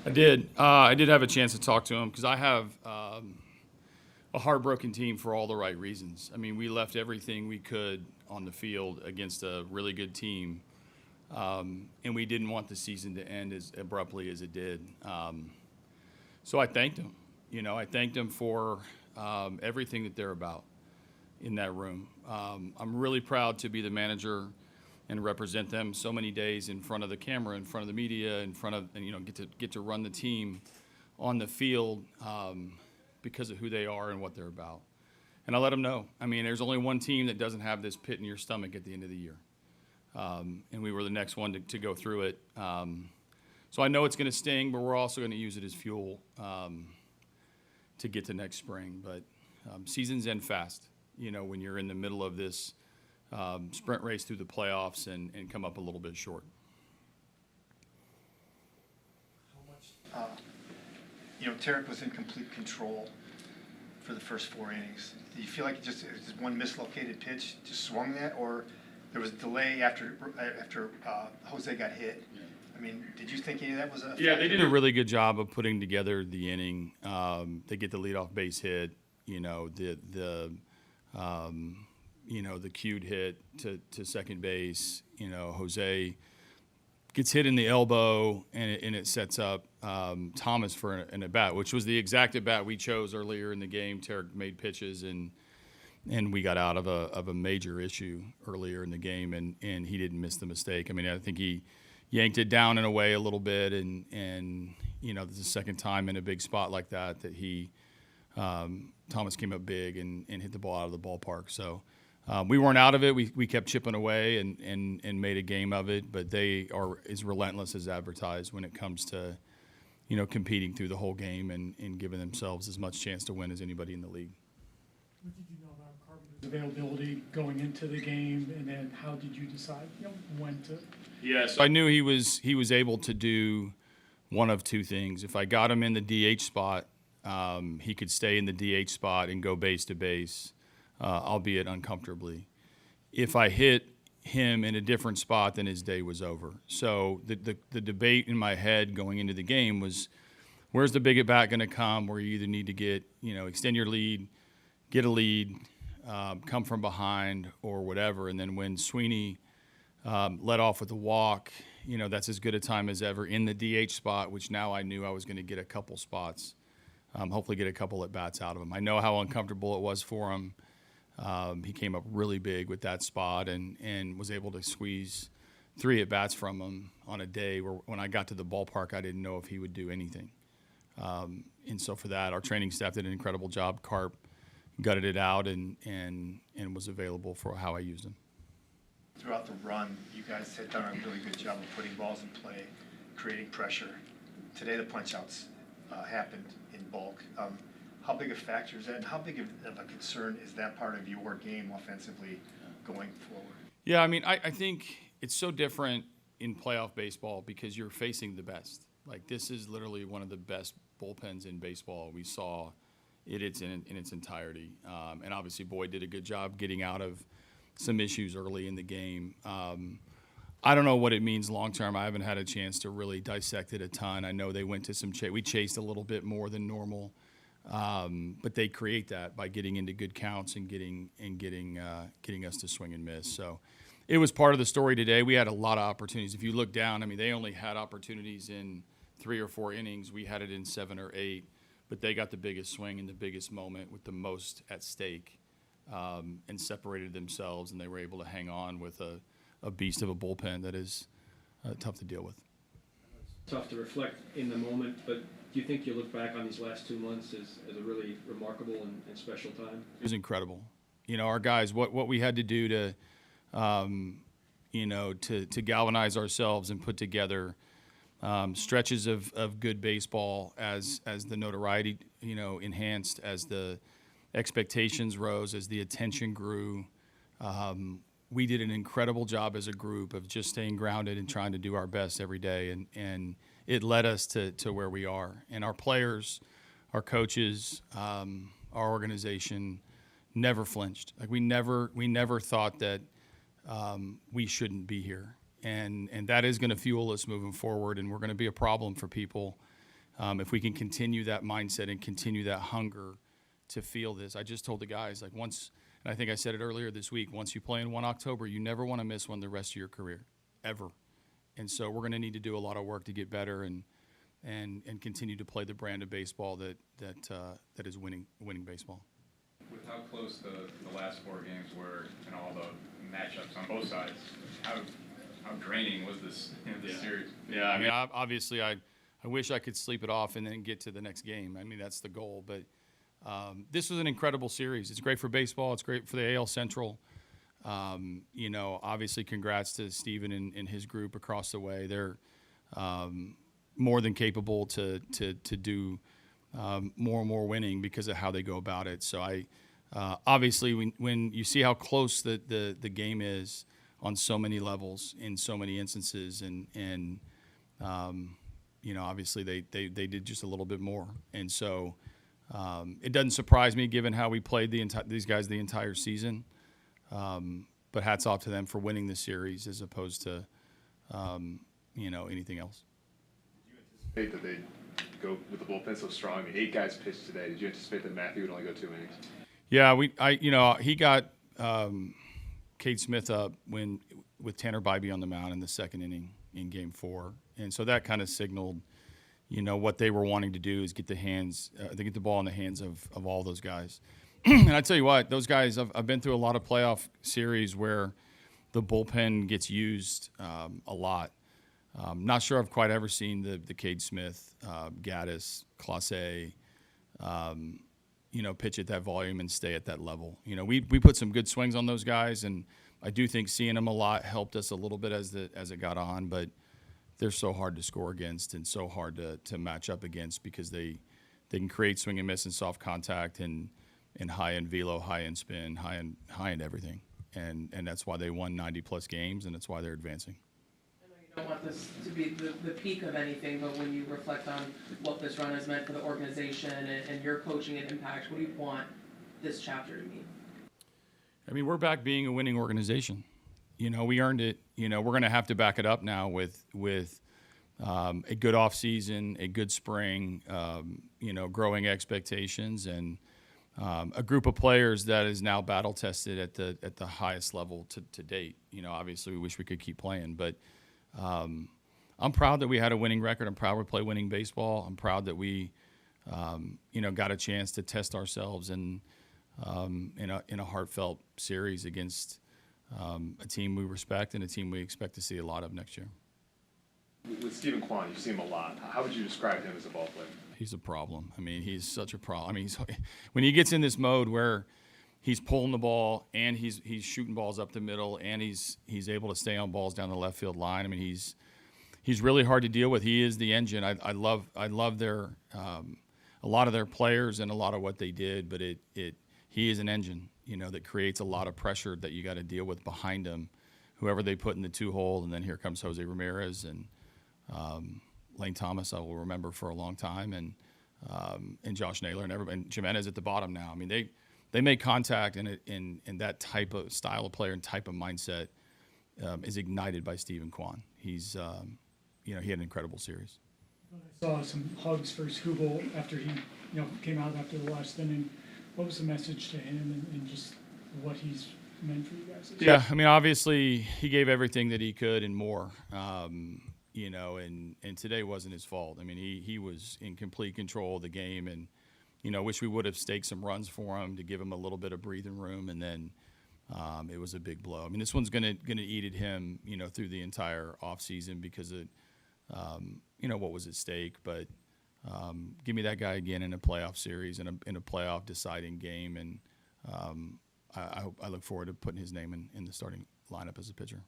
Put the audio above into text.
I did. I did have a chance to talk to him because I have a heartbroken team for all the right reasons. I mean, we left everything we could on the field against a really good team, and we didn't want the season to end as abruptly as it did. So I thanked him. I thanked him for everything that they're about in that room. I'm really proud to be the manager and represent them so many days in front of the camera, in front of the media, in front of, and get to run the team on the field because of who they are and what they're about. And I let them know. I mean, there's only one team that doesn't have this pit in your stomach at the end of the year. And we were the next one to go through it. So I know it's going to sting, but we're also going to use it as fuel to get to next spring. But seasons end fast, when you're in the middle of this sprint race through the playoffs and come up a little bit short. Tarek was in complete control for the first 4 innings. Do you feel like it was just one mislocated pitch just swung that, or there was a delay after Jose got hit? Yeah. I mean, did you think any of that was a factor? Yeah, they did a really good job of putting together the inning. They get the leadoff base hit, the cued hit to second base. Jose gets hit in the elbow, and it sets up Thomas for an at-bat, which was the exact at-bat we chose earlier in the game. Tarek made pitches, and we got out of a major issue earlier in the game, and he didn't miss the mistake. I mean, I think he yanked it down and away a little bit, and this is the second time in a big spot like that he Thomas came up big and hit the ball out of the ballpark. So we weren't out of it. We kept chipping away and made a game of it, but they are as relentless as advertised when it comes to competing through the whole game and giving themselves as much chance to win as anybody in the league. What did you know about Carpenter's availability going into the game, and then how did you decide when to? Yeah, so I knew he was able to do one of two things. If I got him in the DH spot, he could stay in the DH spot and go base to base, albeit uncomfortably. If I hit him in a different spot, then his day was over. So the debate in my head going into the game was, where's the big at bat going to come? Where you either need to get extend your lead, get a lead, come from behind, or whatever. And then when Sweeney led off with a walk, that's as good a time as ever in the DH spot, which now I knew I was going to get a couple spots, hopefully get a couple at bats out of him. I know how uncomfortable it was for him. He came up really big with that spot and was able to squeeze 3 at bats from him on a day where when I got to the ballpark, I didn't know if he would do anything. And so for that, our training staff did an incredible job. Carp gutted it out and was available for how I used him. Throughout the run, you guys had done a really good job of putting balls in play, creating pressure. Today, the punch-outs happened in bulk. How big a factor is that, and how big of a concern is that part of your game offensively going forward? Yeah, I mean, I think it's so different in playoff baseball because you're facing the best. Like, this is literally one of the best bullpens in baseball. We saw it in its entirety. And obviously, Boyd did a good job getting out of some issues early in the game. I don't know what it means long term. I haven't had a chance to really dissect it a ton. I know they went to some we chased a little bit more than normal, but they create that by getting into good counts and getting us to swing and miss. So it was part of the story today. We had a lot of opportunities. If you look down, I mean, they only had opportunities in 3 or 4 innings. We had it in 7 or 8, but they got the biggest swing in the biggest moment with the most at stake. And separated themselves, and they were able to hang on with a beast of a bullpen that is tough to deal with. It's tough to reflect in the moment, but do you think you look back on these last 2 months as a really remarkable and special time? It was incredible. Our guys, what we had to do to galvanize ourselves and put together stretches of good baseball as the notoriety, enhanced, as the expectations rose, as the attention grew. We did an incredible job as a group of just staying grounded and trying to do our best every day, and it led us to where we are. And our players, our coaches, our organization never flinched. Like we never thought that we shouldn't be here, and that is going to fuel us moving forward, and we're going to be a problem for people if we can continue that mindset and continue that hunger to feel this. I just told the guys, like, once, and I think I said it earlier this week, once you play in 1 October, you never want to miss one the rest of your career, ever. And so we're going to need to do a lot of work to get better and continue to play the brand of baseball that is winning baseball. With how close the last 4 games were and all the matchups on both sides, how draining was this series? Yeah, I mean, obviously, I wish I could sleep it off and then get to the next game. I mean, that's the goal. But this was an incredible series. It's great for baseball. It's great for the AL Central. Obviously, congrats to Steven and his group across the way. They're more than capable to do more and more winning because of how they go about it. So obviously, when you see how close the game is on so many levels in so many instances, and obviously they did just a little bit more. And so it doesn't surprise me given how we played these guys the entire season. But hats off to them for winning the series as opposed to anything else. Did you anticipate that they'd go with the bullpen so strong? I mean, 8 guys pitched today. Did you anticipate that Matthew would only go 2 innings? Yeah, he got Cade Smith up with Tanner Bybee on the mound in the 2nd inning in Game 4, and so that kind of signaled, what they were wanting to do is get the ball in the hands of all those guys. And I tell you what, those guys, I've been through a lot of playoff series where the bullpen gets used a lot. Not sure I've quite ever seen the Cade Smith, Gaddis, Clase, pitch at that volume and stay at that level. We put some good swings on those guys, and I do think seeing them a lot helped us a little bit as it got on, but they're so hard to score against and so hard to match up against because they can create swing and miss and soft contact and high-end velo, high-end spin, high-end everything. And that's why they won 90-plus games, and that's why they're advancing. I know you don't want this to be the peak of anything, but when you reflect on what this run has meant for the organization and your coaching and impact, what do you want this chapter to mean? I mean, we're back being a winning organization. We earned it. We're going to have to back it up now with a good off season, a good spring, growing expectations, and a group of players that is now battle tested at the highest level to date. Obviously we wish we could keep playing, but I'm proud that we had a winning record. I'm proud we play winning baseball. I'm proud that we, got a chance to test ourselves in a heartfelt series against a team we respect and a team we expect to see a lot of next year. With Stephen Kwan, you see him a lot. How would you describe him as a ball player? He's a problem. I mean, he's such a problem. I mean, when he gets in this mode where he's pulling the ball and he's shooting balls up the middle and he's able to stay on balls down the left field line. I mean, he's really hard to deal with. He is the engine. I love their a lot of their players and a lot of what they did, but he is an engine, that creates a lot of pressure that you got to deal with behind him, whoever they put in the 2-hole, and then here comes Jose Ramirez and Lane Thomas, I will remember for a long time, and Josh Naylor and everybody, and Jimenez at the bottom now. I mean, they make contact, and that type of style of player and type of mindset is ignited by Stephen Kwan. He's he had an incredible series. I saw some hugs for Skubal after he came out after the last inning. What was the message to him and just what he's meant for you guys? Yeah, I mean, obviously he gave everything that he could and more. And today wasn't his fault. I mean, he was in complete control of the game, and wish we would have staked some runs for him to give him a little bit of breathing room, and then it was a big blow. I mean, this one's gonna eat at him, through the entire offseason because of what was at stake. But give me that guy again in a playoff series in a playoff deciding game, and I look forward to putting his name in the starting lineup as a pitcher.